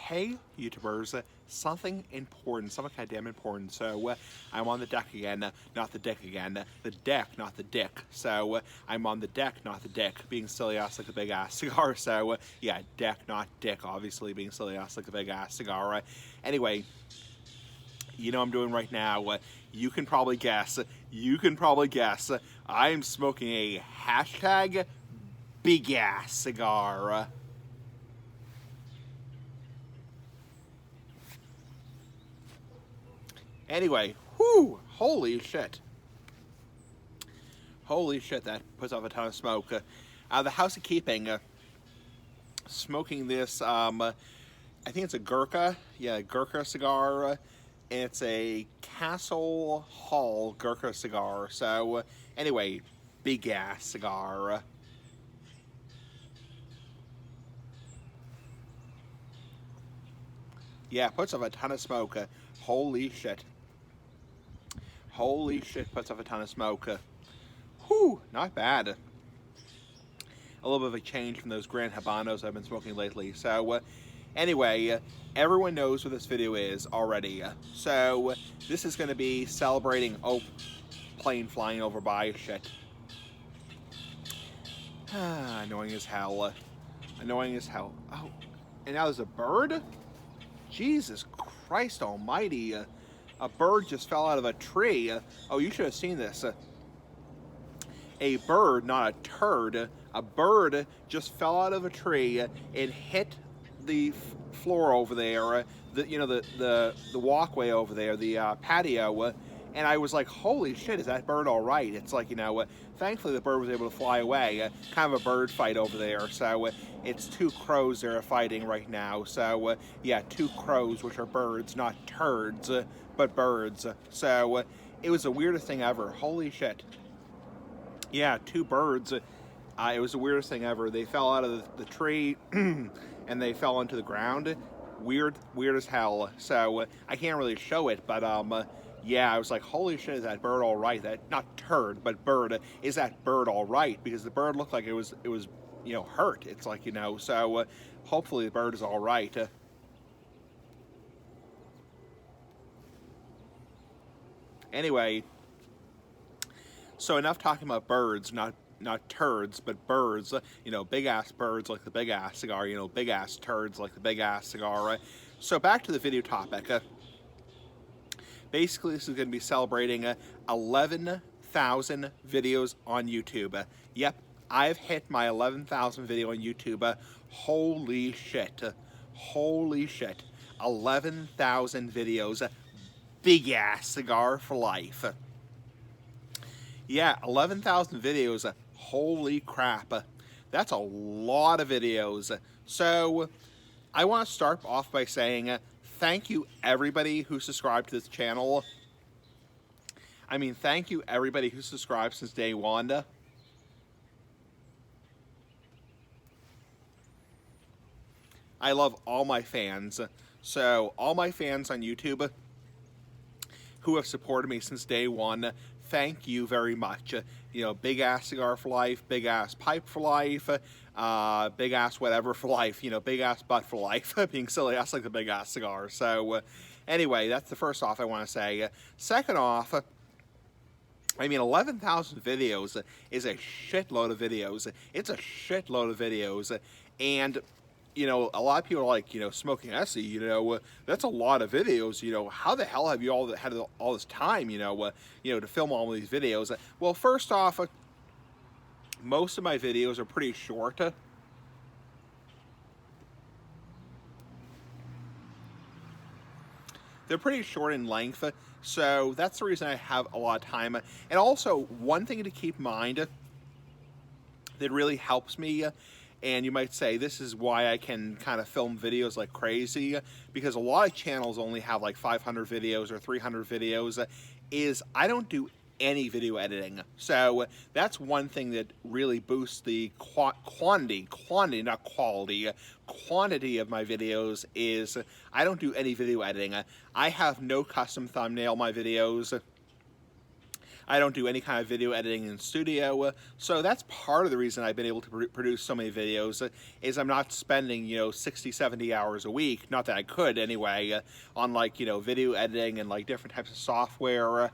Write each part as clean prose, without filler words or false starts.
Hey, YouTubers, something important, something goddamn important. So, I'm on the deck again, not the dick again. The deck, not the dick. So, I'm on the deck, not the dick, being silly ass like a big ass cigar. So, yeah, deck, not dick, obviously, being silly ass like a big ass cigar. Anyway, you know what I'm doing right now. You can probably guess. I'm smoking a hashtag big ass cigar. Anyway, whoo, holy shit. Holy shit, that puts off a ton of smoke. The House of Keeping, smoking this, I think it's a Gurkha. Yeah, Gurkha cigar. It's a Castle Hall Gurkha cigar. So, anyway, big ass cigar. Yeah, puts off a ton of smoke. Holy shit. Holy shit, puts off a ton of smoke. Whew, not bad. A little bit of a change from those Grand Habanos I've been smoking lately. So, anyway, everyone knows what this video is already. So, this is going to be celebrating, oh, plane flying over by, shit. Annoying as hell. Annoying as hell. Oh, and now there's a bird? Jesus Christ almighty. A bird just fell out of a tree. Oh, you should have seen this. A bird, not a turd, a bird just fell out of a tree and hit the floor over there, the walkway over there, the patio, and I was like, holy shit, is that bird all right? It's like, thankfully the bird was able to fly away. Kind of a bird fight over there, so it's two crows that are fighting right now. So, yeah, two crows, which are birds, not turds, but birds. So, it was the weirdest thing ever. Holy shit. Yeah, two birds. It was the weirdest thing ever. They fell out of the tree and they fell into the ground. Weird as hell. So I can't really show it, but yeah, I was like, holy shit, is that bird all right? That, not turd, but bird. Is that bird all right? Because the bird looked like it was hurt. It's like, so hopefully the bird is all right. Anyway, so enough talking about birds, not turds, but birds, big ass birds like the big ass cigar, big ass turds like the big ass cigar. So back to the video topic. Basically, this is going to be celebrating 11,000 videos on YouTube. Yep, I've hit my 11,000 video on YouTube. Holy shit. Holy shit. 11,000 videos. Big ass cigar for life. Yeah, 11,000 videos. Holy crap. That's a lot of videos. So, I want to start off by saying thank you everybody who subscribed to this channel. I mean, thank you everybody who subscribed since day one. I love all my fans. So, all my fans on YouTube who have supported me since day one, thank you very much. Big ass cigar for life, big ass pipe for life, big ass whatever for life, big ass butt for life, being silly ass like the big ass cigar. So anyway, that's the first off I want to say. Second off, I mean, 11,000 videos is a shitload of videos. It's a shitload of videos. And a lot of people are like, Smoking Essie, that's a lot of videos. How the hell have you all had all this time, to film all these videos? Well, first off, most of my videos are pretty short. They're pretty short in length, so that's the reason I have a lot of time. And also, one thing to keep in mind that really helps me, and you might say this is why I can kind of film videos like crazy, because a lot of channels only have like 500 videos or 300 videos, is I don't do any video editing. So that's one thing that really boosts the quantity, not quality, quantity of my videos, is I don't do any video editing. I have no custom thumbnail my videos. I don't do any kind of video editing in studio, so that's part of the reason I've been able to produce so many videos, is I'm not spending, 60, 70 hours a week, not that I could anyway, on like, video editing and like different types of software.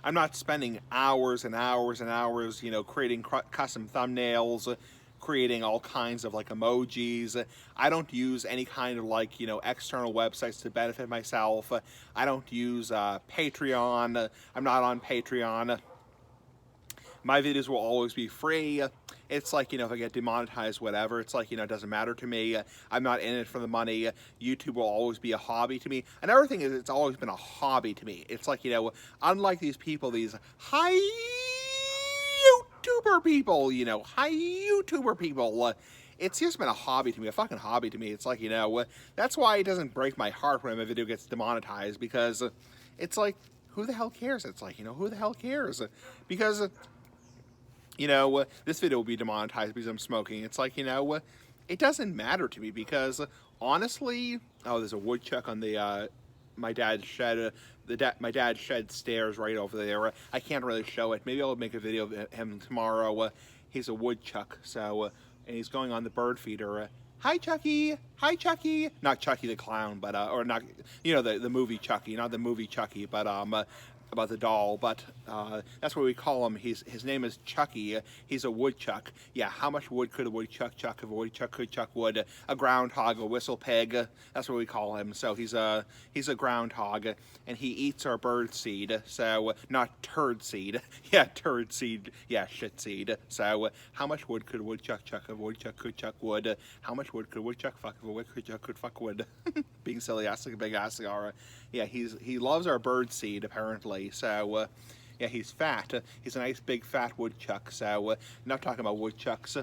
I'm not spending hours and hours and hours, creating custom thumbnails, creating all kinds of like emojis. I don't use any kind of like, external websites to benefit myself. I don't use Patreon. I'm not on Patreon. My videos will always be free. It's like, if I get demonetized, whatever, it's like, it doesn't matter to me. I'm not in it for the money. YouTube will always be a hobby to me. Another thing is, it's always been a hobby to me. It's like, unlike these people, these high YouTuber people, high YouTuber people, it's just been a hobby to me, a fucking hobby to me. It's like, that's why it doesn't break my heart when a video gets demonetized, because it's like, who the hell cares? It's like, who the hell cares? Because this video will be demonetized because I'm smoking. It's like, it doesn't matter to me, because honestly, oh, there's a woodchuck on the, my dad's shed. My dad's shed stairs right over there. I can't really show it. Maybe I'll make a video of him tomorrow. He's a woodchuck, so, and he's going on the bird feeder. Hi, Chucky. Hi, Chucky. Not Chucky the clown, but, or not, the movie Chucky, not the movie Chucky, but, about the doll, but that's what we call him. His name is Chucky. He's a woodchuck. Yeah, how much wood could a woodchuck chuck if a woodchuck could chuck wood? A groundhog, a whistle pig. That's what we call him. So he's a groundhog, and he eats our bird seed. So not turd seed. Yeah, turd seed. Yeah, shit seed. So how much wood could a woodchuck chuck if a woodchuck could chuck wood? How much wood could a woodchuck fuck if a woodchuck could fuck wood? Being silly, ass like a big ass cigar. Yeah, he loves our bird seed apparently. So, yeah, he's fat. He's a nice big fat woodchuck. So, not talking about woodchucks.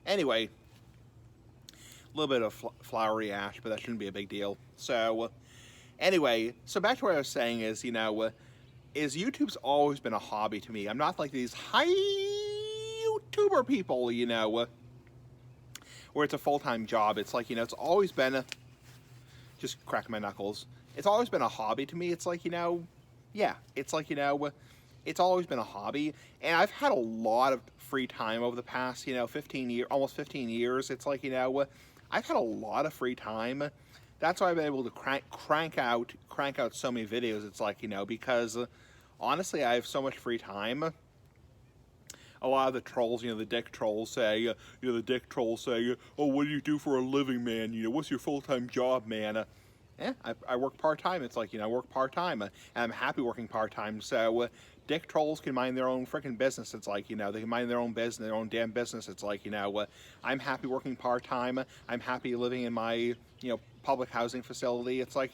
Anyway, a little bit of flowery ash, but that shouldn't be a big deal. So, anyway, so back to what I was saying is, is YouTube's always been a hobby to me. I'm not like these high YouTuber people, where it's a full-time job. It's like, it's always been just cracking my knuckles. It's always been a hobby to me. It's like, yeah, it's like, it's always been a hobby. And I've had a lot of free time over the past, 15 years, almost 15 years. It's like, I've had a lot of free time. That's why I've been able to crank out so many videos. It's like, because honestly, I have so much free time. A lot of the trolls, the dick trolls say, oh, what do you do for a living, man? What's your full-time job, man? I work part-time. It's like, I work part-time, and I'm happy working part-time. So dick trolls can mind their own freaking business. It's like, they can mind their own business, their own damn business. It's like, I'm happy working part-time. I'm happy living in my, public housing facility. It's like,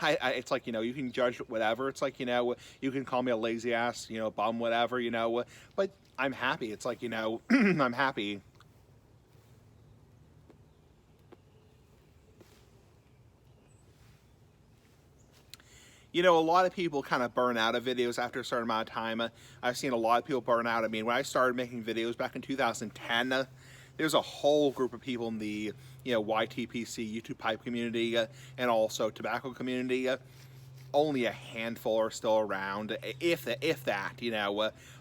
it's like, you can judge whatever. It's like, you can call me a lazy ass, bum, whatever, but I'm happy. It's like, I'm happy. A lot of people kind of burn out of videos after a certain amount of time. I've seen a lot of people burn out. I mean, when I started making videos back in 2010, there's a whole group of people in the, YTPC, YouTube pipe community, and also tobacco community. Only a handful are still around, if that,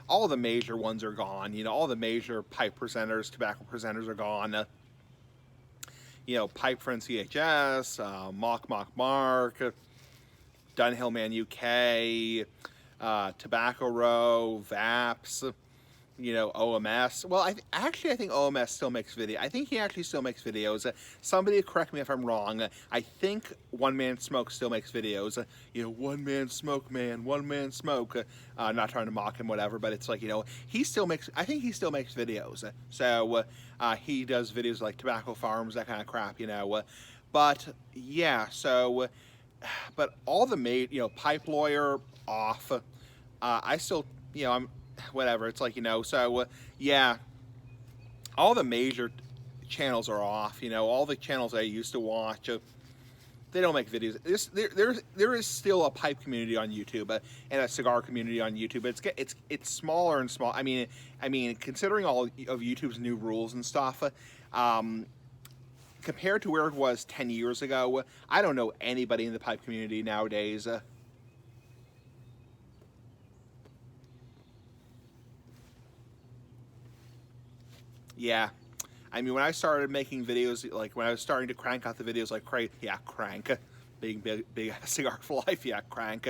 all the major ones are gone. All the major pipe presenters, tobacco presenters are gone. Pipe Friend CHS, Mock Mark, Dunhill Man UK, Tobacco Row, VAPS, OMS. Well, I think OMS still makes video. I think he actually still makes videos. Somebody correct me if I'm wrong. I think One Man Smoke still makes videos. One Man Smoke, man, One Man Smoke. Not trying to mock him, whatever, but it's like, he still makes, I think he still makes videos. So, he does videos like Tobacco Farms, that kind of crap, But, yeah, so, but all the Pipe Lawyer, off. I still, I'm, whatever, it's like, so, yeah, all the major channels are off, all the channels I used to watch, They don't make videos. There is still a pipe community on YouTube and a cigar community on YouTube. It's smaller and small. I mean, considering all of YouTube's new rules and stuff, compared to where it was 10 years ago, I don't know anybody in the pipe community nowadays. Yeah. I mean, when I started making videos, like when I was starting to crank out the videos like crazy, yeah, crank, big cigar for life, yeah, crank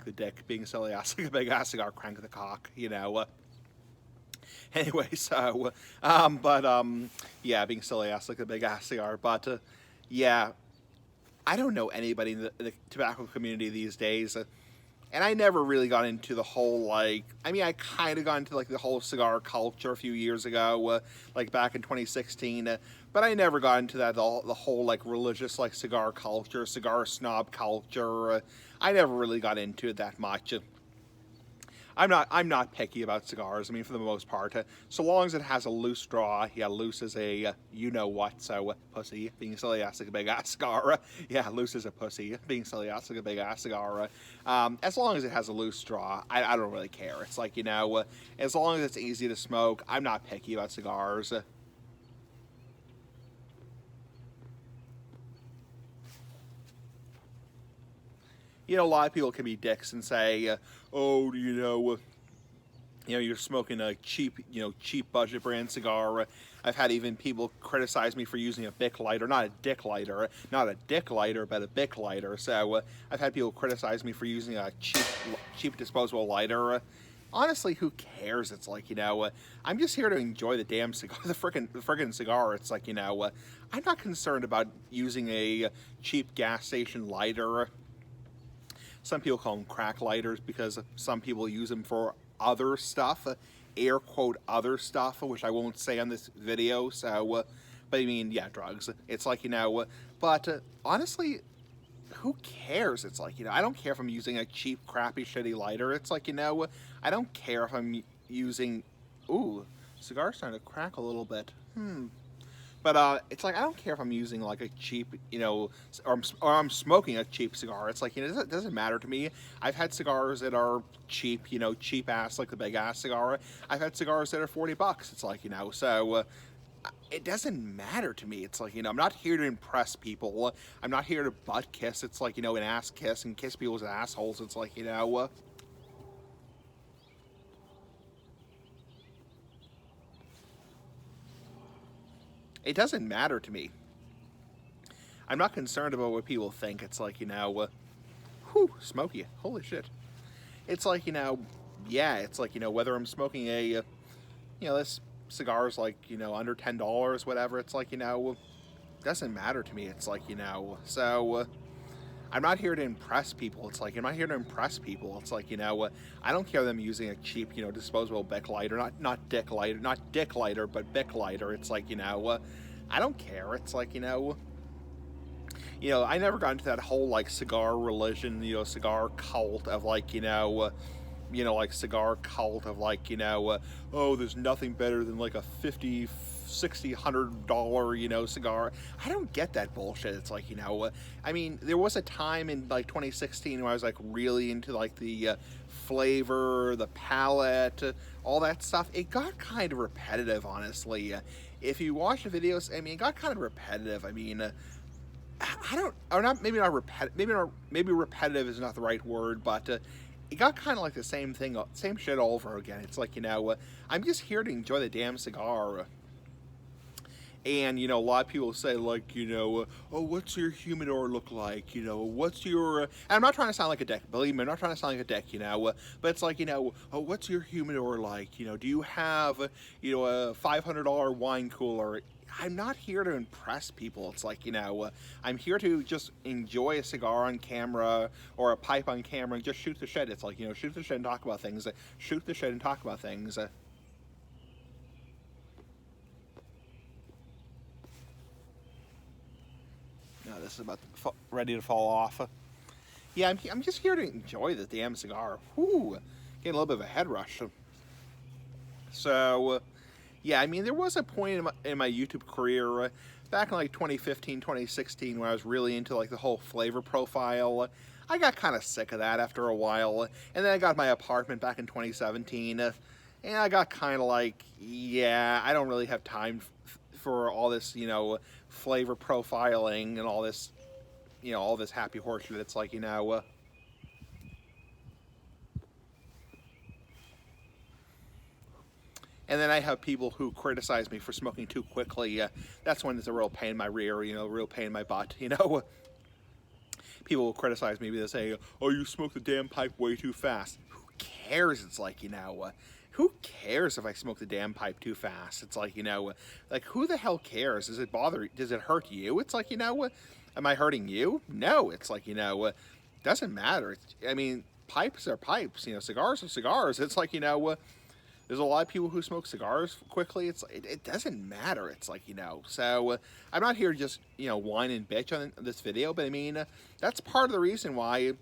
the dick, being silly ass like a big ass cigar, crank the cock, you know. Anyway, so, yeah, being silly ass like a big ass cigar, but yeah, I don't know anybody in the tobacco community these days. And I never really got into the whole, like, I mean, I kind of got into, like, the whole cigar culture a few years ago, like, back in 2016, but I never got into that, the whole, like, religious, like, cigar culture, cigar snob culture. I never really got into it that much. I'm not picky about cigars. I mean, for the most part, so long as it has a loose straw. Yeah, loose as a you know what. So pussy, being silly ass like a big ass cigar. Yeah, loose as a pussy, being silly ass like a big ass cigar. As long as it has a loose straw, I don't really care. It's like, you know, as long as it's easy to smoke, I'm not picky about cigars. You know, a lot of people can be dicks and say, oh, you're smoking a cheap budget brand cigar. I've had even people criticize me for using a Bic lighter, not a dick lighter, but a Bic lighter. So I've had people criticize me for using a cheap disposable lighter. Honestly, who cares? It's like, you know, I'm just here to enjoy the damn cigar, the friggin' cigar. It's like, you know, I'm not concerned about using a cheap gas station lighter. Some people call them crack lighters because some people use them for other stuff, air quote other stuff, which I won't say on this video. So, but I mean, yeah, drugs. It's like, you know, but honestly, who cares? It's like, you know, I don't care if I'm using a cheap, crappy, shitty lighter. It's like, you know, I don't care if I'm using. Ooh, cigar's starting to crack a little bit. But it's like, I don't care if I'm using like a cheap, you know, or I'm smoking a cheap cigar. It's like, you know, it doesn't matter to me. I've had cigars that are cheap, you know, cheap ass, like the big ass cigar. I've had cigars that are $40. It's like, you know, so it doesn't matter to me. It's like, you know, I'm not here to impress people. I'm not here to butt kiss. It's like, you know, an ass kiss and kiss people's assholes. It's like, you know, it doesn't matter to me. I'm not concerned about what people think. It's like, you know, whew, smoky. Holy shit. It's like, you know, yeah, it's like, you know, whether I'm smoking a, you know, this cigar's like, you know, under $10, whatever. It's like, you know, it doesn't matter to me. It's like, you know, so I'm not here to impress people. It's like, I'm not here to impress people. It's like, you know, I don't care them using a cheap, you know, disposable Bic lighter, not dick lighter, but Bic lighter. It's like, you know, I don't care. It's like, you know, I never got into that whole like cigar religion, you know, cigar cult of like, like cigar cult of like, oh, there's nothing better than like a $50, $60, $100, you know, cigar. I don't get that bullshit. It's like, I mean, there was a time in like 2016 where I was like really into like the flavor, the palette, all that stuff. It got kind of repetitive, honestly. If you watch the videos, I mean, it got kind of repetitive. I mean, I don't, or not, maybe not repetitive, maybe repetitive is not the right word, but it got kind of like the same thing, same shit all over again. It's like, I'm just here to enjoy the damn cigar. And, a lot of people say, like, oh, what's your humidor look like? What's your... And I'm not trying to sound like a dick. Believe me, I'm not trying to sound like a dick, But it's like, oh, what's your humidor like? Do you have, a $500 wine cooler? I'm not here to impress people. It's like, I'm here to just enjoy a cigar on camera or a pipe on camera and just shoot the shit. It's like, shoot the shit and talk about things. Shoot the shit and talk about things. No, this is about ready to fall off. Yeah, I'm just here to enjoy the damn cigar. Whew, getting a little bit of a head rush. So, yeah, I mean, there was a point in my YouTube career back in like 2015, 2016, when I was really into like the whole flavor profile, I got kind of sick of that after a while. And then I got my apartment back in 2017, and I got kind of like, yeah, I don't really have time for all this, you know, flavor profiling and all this, you know, all this happy horse shit. It's like, you know, and then I have people who criticize me for smoking too quickly. That's when it's a real pain in my rear, you know, a real pain in my butt, you know. People will criticize me. They say, oh, you smoke the damn pipe way too fast. Who cares? It's like, you know, who cares if I smoke the damn pipe too fast? It's like, you know, like, who the hell cares? Does it bother, does it hurt you? It's like, you know, am I hurting you? No, it's like, you know, doesn't matter. I mean, pipes are pipes, you know, cigars are cigars. It's like, you know, there's a lot of people who smoke cigars quickly. It doesn't matter. It's like, you know, so I'm not here to just, you know, whine and bitch on this video, but I mean, that's part of the reason why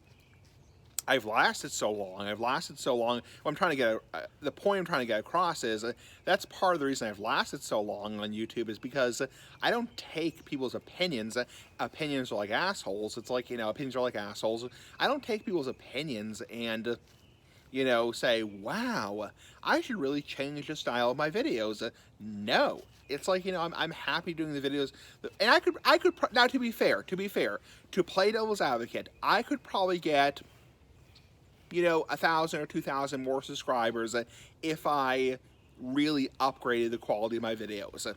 I've lasted so long. I've lasted so long. What I'm trying to get, the point I'm trying to get across is that's part of the reason I've lasted so long on YouTube, is because I don't take people's opinions. Opinions are like assholes. It's like, you know, opinions are like assholes. I don't take people's opinions and, you know, say, wow, I should really change the style of my videos. No, it's like, you know, I'm happy doing the videos, and I could now, to be fair, to play devil's advocate, I could probably get, you know, 1,000 or 2,000 more subscribers if I really upgraded the quality of my videos.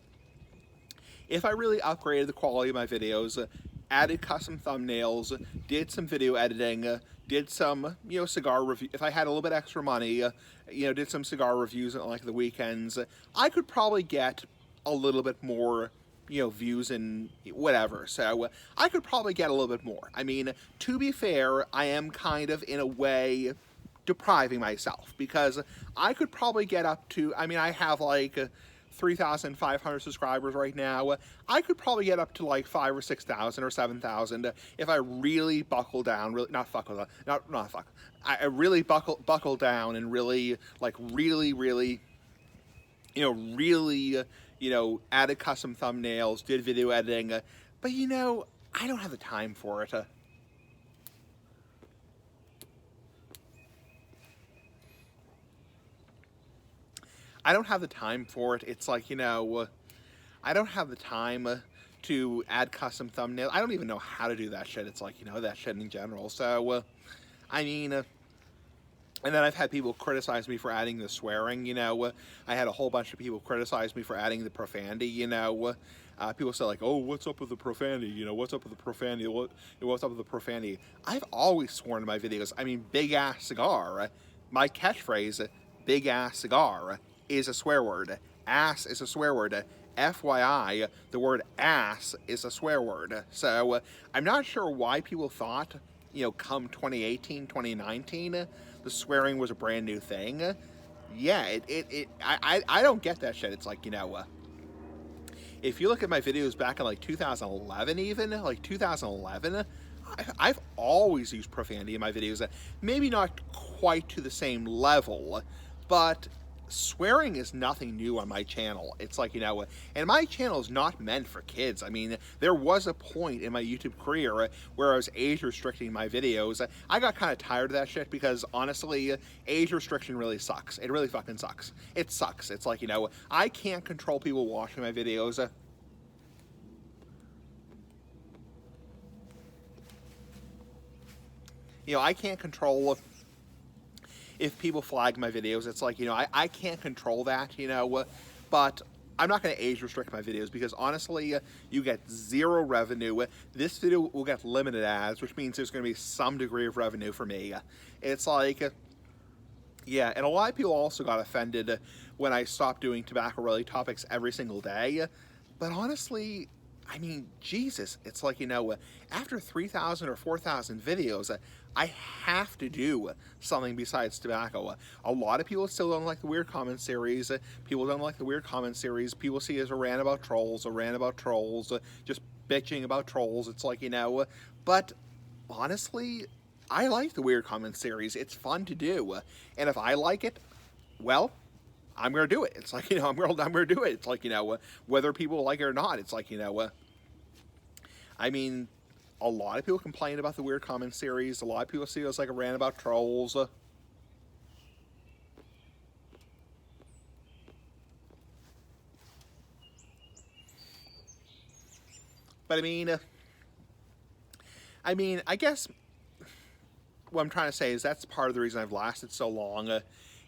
If I really upgraded the quality of my videos, added custom thumbnails, did some video editing, did some, you know, cigar review. If I had a little bit extra money, you know, did some cigar reviews on like the weekends, I could probably get a little bit more, you know, views and whatever. So I could probably get a little bit more. I mean, to be fair, I am kind of in a way depriving myself, because I could probably get up to, I mean, I have like 3,500 subscribers right now. I could probably get up to like 5,000 or 6,000 or 7,000 if I really buckle down. Really, not buckle down. Not fuck. I really buckle down and really, like, really, you know, really, you know, added custom thumbnails, did video editing. But you know, I don't have the time for it. I don't have the time for it. It's like, you know, I don't have the time to add custom thumbnails. I don't even know how to do that shit. It's like, you know, that shit in general. So, I mean, and then I've had people criticize me for adding the swearing, you know. I had a whole bunch of people criticize me for adding the profanity, you know. People say like, oh, what's up with the profanity? You know, what's up with the profanity? What's up with the profanity? I've always sworn in my videos. I mean, big ass cigar. My catchphrase, big ass cigar, is a swear word. Ass is a swear word. FYI, the word ass is a swear word. So I'm not sure why people thought, you know, come 2018, 2019, the swearing was a brand new thing. Yeah, I don't get that shit. It's like, you know, if you look at my videos back in like 2011, even like 2011, I've always used profanity in my videos. Maybe not quite to the same level, but swearing is nothing new on my channel. It's like, you know, and my channel is not meant for kids. I mean, there was a point in my YouTube career where I was age restricting my videos. I got kind of tired of that shit, because honestly, age restriction really sucks. It really fucking sucks. It sucks. It's like, you know, I can't control people watching my videos. You know, I can't control if people flag my videos. It's like, you know, I can't control that, you know, but I'm not going to age restrict my videos, because honestly, you get zero revenue. This video will get limited ads, which means there's going to be some degree of revenue for me. It's like, yeah, and a lot of people also got offended when I stopped doing tobacco-related topics every single day, but honestly, I mean, Jesus, it's like, you know, after 3,000 or 4,000 videos, I have to do something besides tobacco. A lot of people still don't like the Weird Comment series. People don't like the Weird Comment series. People see it as a rant about trolls, just bitching about trolls. It's like, you know, but honestly, I like the Weird Comment series. It's fun to do. And if I like it, well, I'm going to do it. It's like, you know, I'm going to do it. It's like, you know, whether people like it or not, it's like, you know, I mean, a lot of people complain about the weird comment series. A lot of people see it as like a rant about trolls. But I mean, I guess what I'm trying to say is that's part of the reason I've lasted so long,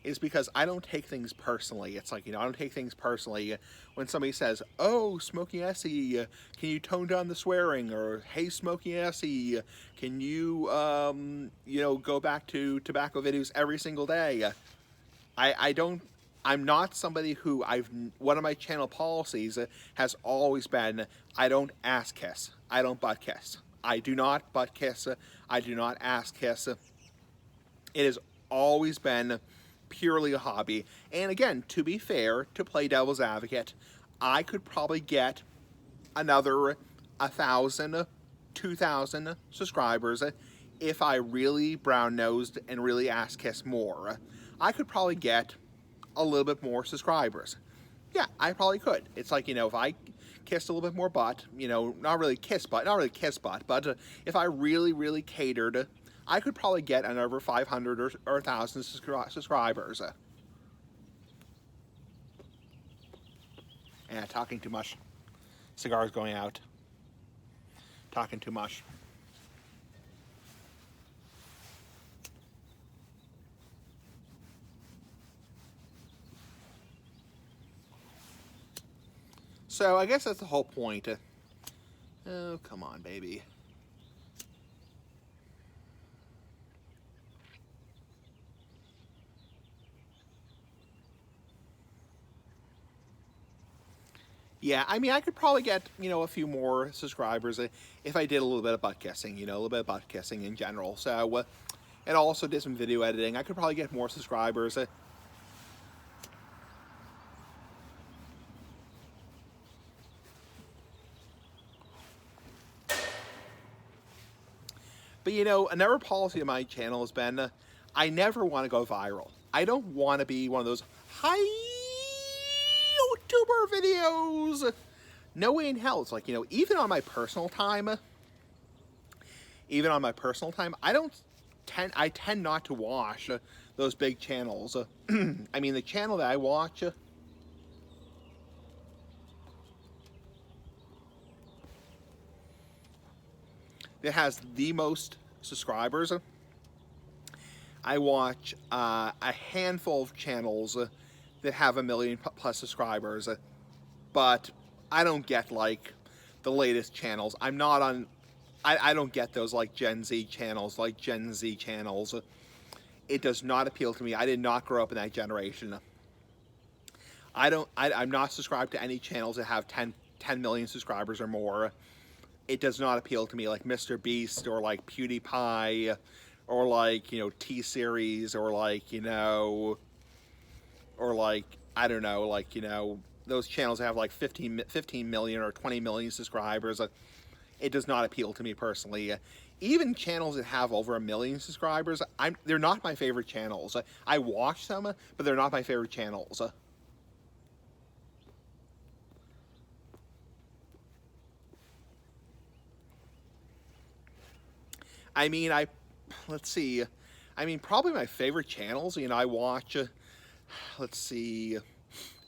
is because I don't take things personally. It's like, I don't take things personally when somebody says, "Oh, Smokey Essie, can you tone down the swearing?" Or, "Hey, Smokey Essie, can you, go back to tobacco videos every single day?" I don't. I'm not somebody who one of my channel policies has always been, I don't ass kiss. I don't butt kiss. I do not butt kiss. I do not ass kiss. It has always been purely a hobby. And again, to be fair, to play devil's advocate, I could probably get another 1,000, 2,000 subscribers if I really brown-nosed and really ass-kissed more. I could probably get a little bit more subscribers. Yeah, I probably could. It's like, if I kissed a little bit more butt, not really kiss butt, but if I really, really catered, I could probably get another 500 or 1,000 subscribers. Yeah, talking too much. Cigars going out. Talking too much. So I guess that's the whole point. Oh, come on, baby. Yeah, I mean, I could probably get, a few more subscribers if I did a little bit of butt kissing, a little bit of butt kissing in general. So, and also did some video editing. I could probably get more subscribers. But another policy of my channel has been, I never want to go viral. I don't want to be one of those high YouTuber videos. No way in hell. It's like, even on my personal time, I tend not to watch those big channels. I mean, the channel that I watch, that has the most subscribers, I watch a handful of channels that have 1 million plus subscribers, but I don't get like the latest channels. I'm not on. I don't get those like Gen Z channels, It does not appeal to me. I did not grow up in that generation. I'm not subscribed to any channels that have 10 million subscribers or more. It does not appeal to me, like Mr. Beast or like PewDiePie or like, T-Series or like, or like, I don't know, like, those channels that have like 15 million or 20 million subscribers. It does not appeal to me personally. Even channels that have over 1 million subscribers, they're not my favorite channels. I watch them, but they're not my favorite channels. I mean, let's see. I mean, probably my favorite channels, I watch, let's see. I'm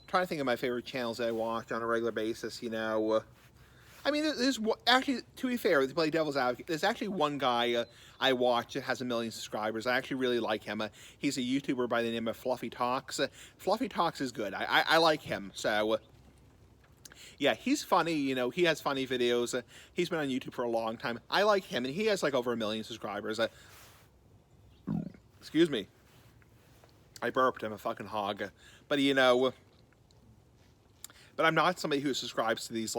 trying to think of my favorite channels that I watch on a regular basis, I mean, there's actually, to be fair, to play devil's advocate, there's actually one guy I watch that has 1 million subscribers. I actually really like him. He's a YouTuber by the name of Fluffy Talks. Fluffy Talks is good. I like him. So, yeah, he's funny. He has funny videos. He's been on YouTube for a long time. I like him, and he has like over 1 million subscribers. Excuse me. I burped. I'm a fucking hog. But, but I'm not somebody who subscribes to these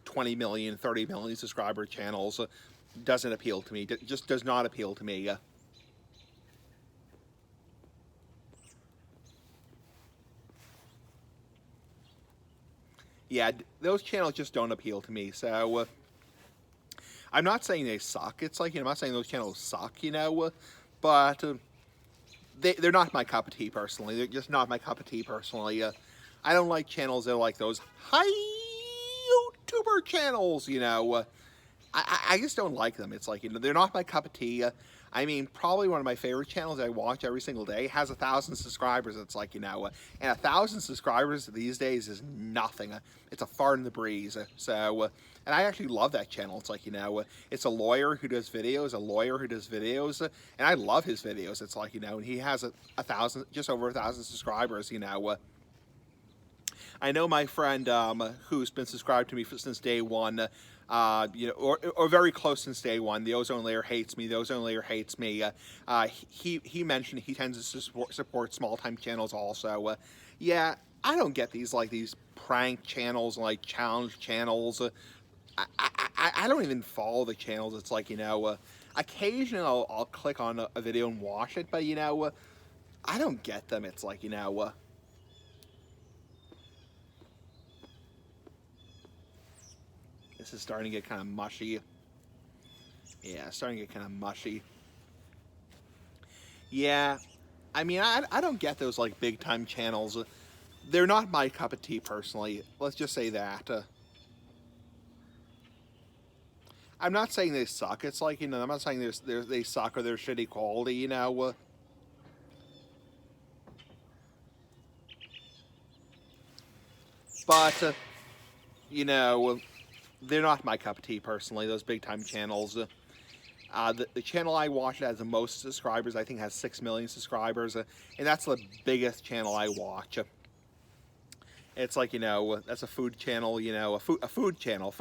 20 million, 30 million subscriber channels. Doesn't appeal to me. Just does not appeal to me. Yeah, those channels just don't appeal to me. So I'm not saying they suck. It's like, I'm not saying those channels suck, but they're not my cup of tea personally. They're just not my cup of tea personally. I don't like channels that are like those high YouTuber channels, I just don't like them. It's like, you know, they're not my cup of tea. I mean, probably one of my favorite channels I watch every single day has 1,000 subscribers. It's like, you know, and 1,000 subscribers these days is nothing. It's a fart in the breeze. So, and I actually love that channel. It's like, you know, it's a lawyer who does videos, and I love his videos. It's like, you know, and he has just over 1,000 subscribers, you know. I know my friend who's been subscribed to me since day one, you know, or very close since day one. The ozone layer hates me. The ozone layer hates me. He mentioned he tends to support small time channels also. Yeah, I don't get these prank channels, like challenge channels. I don't even follow the channels. It's like, you know, occasionally I'll click on a video and watch it, but you know, I don't get them. It's like, you know. This is starting to get kind of mushy. Yeah, starting to get kind of mushy. Yeah, I mean, I don't get those like big time channels. They're not my cup of tea personally. Let's just say that. I'm not saying they suck. It's like, you know, I'm not saying they suck or they're shitty quality, you know. But, you know, they're not my cup of tea personally, those big time channels. The channel I watch that has the most subscribers, I think, has 6 million subscribers, and that's the biggest channel I watch. It's like, you know, that's a food channel, you know, a food channel,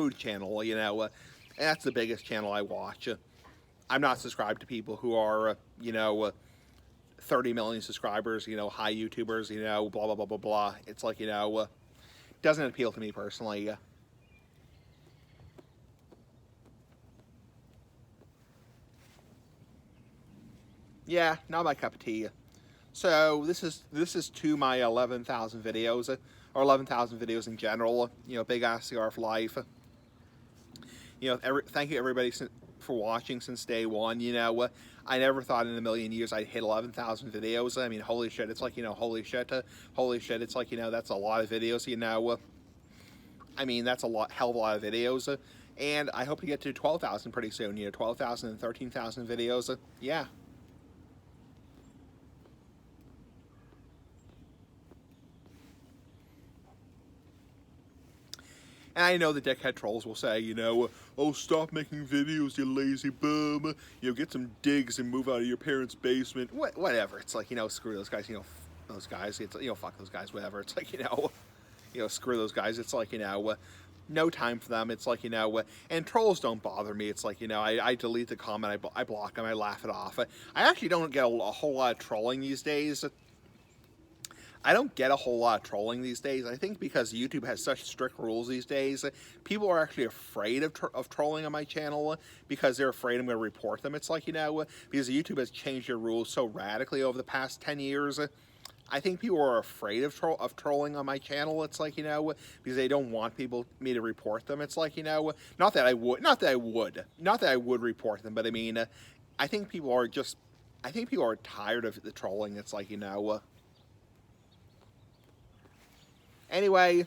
you know, and that's the biggest channel I watch. I'm not subscribed to people who are, you know, 30 million subscribers, you know, high YouTubers, you know, blah, blah, blah, blah, blah. It's like, you know, doesn't appeal to me personally. Yeah, not my cup of tea. So this is to my 11,000 videos, or 11,000 videos in general. You know, big ass cigar for life. You know, thank you everybody for watching since day one. You know, I never thought in a million years I'd hit 11,000 videos. I mean, holy shit! It's like, you know, holy shit! It's like, you know, that's a lot of videos. You know, I mean, that's hell of a lot of videos. And I hope to get to 12,000 pretty soon. You know, 12,000 and 13,000 videos. Yeah. And I know the dickhead trolls will say, you know, oh, stop making videos, you lazy bum. You know, get some digs and move out of your parents' basement. Whatever. It's like, you know, screw those guys. You know, those guys. It's, you know, fuck those guys. Whatever. It's like, you know, screw those guys. It's like, you know, no time for them. It's like, you know, and trolls don't bother me. It's like, you know, I delete the comment. I block them. I laugh it off. I actually don't get a whole lot of trolling these days. I don't get a whole lot of trolling these days. I think because YouTube has such strict rules these days, people are actually afraid of trolling on my channel because they're afraid I'm going to report them. It's like, you know, because YouTube has changed their rules so radically over the past 10 years. I think people are afraid of trolling on my channel. It's like, you know, because they don't want me to report them. It's like, you know, not that I would report them, but I mean, I think people are tired of the trolling. It's like, you know. Anyway,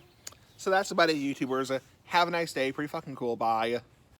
so that's about it, YouTubers. Have a nice day. Pretty fucking cool. Bye.